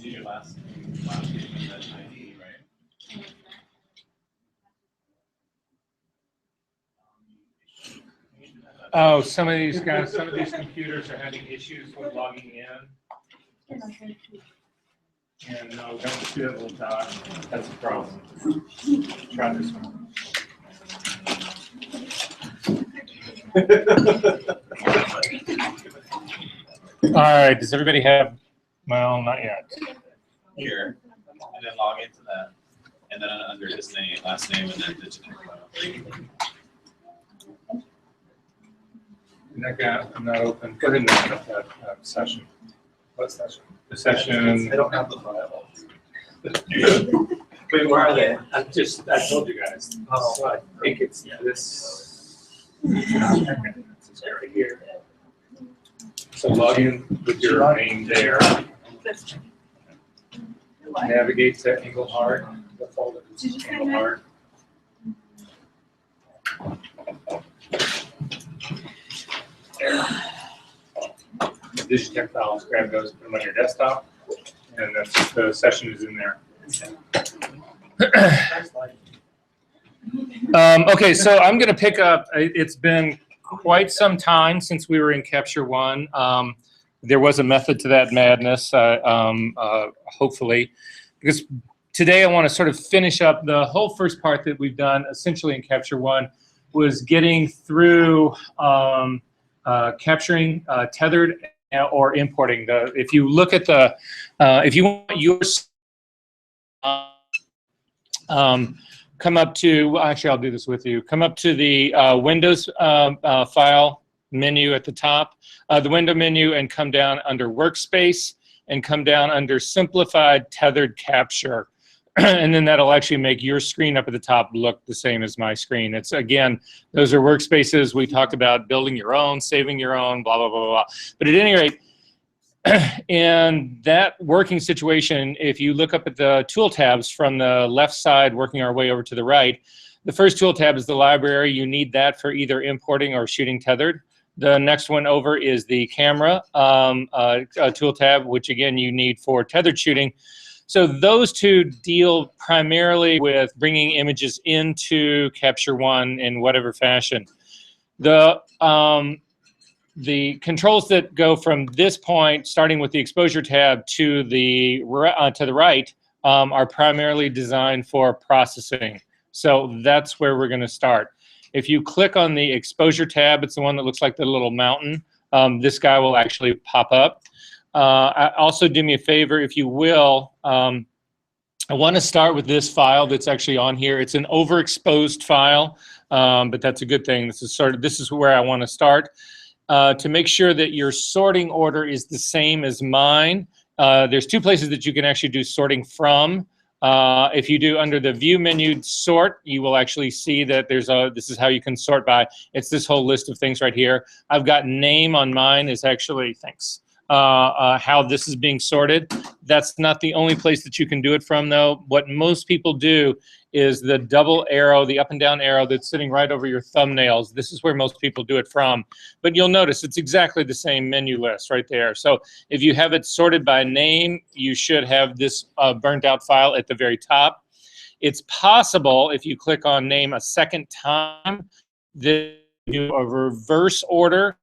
Your last name and ID, right? Oh, some of these guys, some of these computers are having issues with logging in. And no, don't do that little dot. That's a problem. Try this one. All right, does everybody have, well, not yet. Here, and then log into that, and then under his name, last name, and then digital file. I'm not open. Go ahead and open up that session. What session? The session. I don't have the file. Wait, where are they? I told you guys. Oh. So I think it's this. It's right here. So log in with your name there. Navigate to Engelhard, the folder is Engelhard. There. Digitech files, grab those, put them on your desktop, and that's, the session is in there. Okay, so I'm going to pick up, it's been quite some time since we were in Capture One. There was a method to that madness, hopefully, because today I want to sort of finish up the whole first part that we've done essentially in Capture One was getting through capturing tethered or importing. If you look at the, if you want your, come up to, actually I'll do this with you, come up to the Windows file menu at the top, the window menu, and come down under Workspace and come down under Simplified Tethered Capture. And then that'll actually make your screen up at the top look the same as my screen. It's, again, those are workspaces. We talked about building your own, saving your own, blah, blah, blah, blah. But at any rate, in that working situation, if you look up at the tool tabs from the left side, working our way over to the right, the first tool tab is the library. You need that for either importing or shooting tethered. The next one over is the camera tool tab, which again you need for tethered shooting. So those two deal primarily with bringing images into Capture One in whatever fashion. The controls that go from this point, starting with the exposure tab to the right, are primarily designed for processing. So that's where we're going to start. If you click on the exposure tab, it's the one that looks like the little mountain. This guy will actually pop up. Also, do me a favor, if you will. I want to start with this file that's actually on here. It's an overexposed file, but that's a good thing. This is where I want to start. To make sure that your sorting order is the same as mine, there's two places that you can actually do sorting from. If you do under the View menu Sort, you will actually see that there's this is how you can sort by. It's this whole list of things right here. I've got name on mine is actually, thanks, how this is being sorted. That's not the only place that you can do it from, though. What most people do is the double arrow, the up and down arrow that's sitting right over your thumbnails. This is where most people do it from. But you'll notice it's exactly the same menu list right there. So if you have it sorted by name, you should have this burnt out file at the very top. It's possible if you click on name a second time that you do a reverse order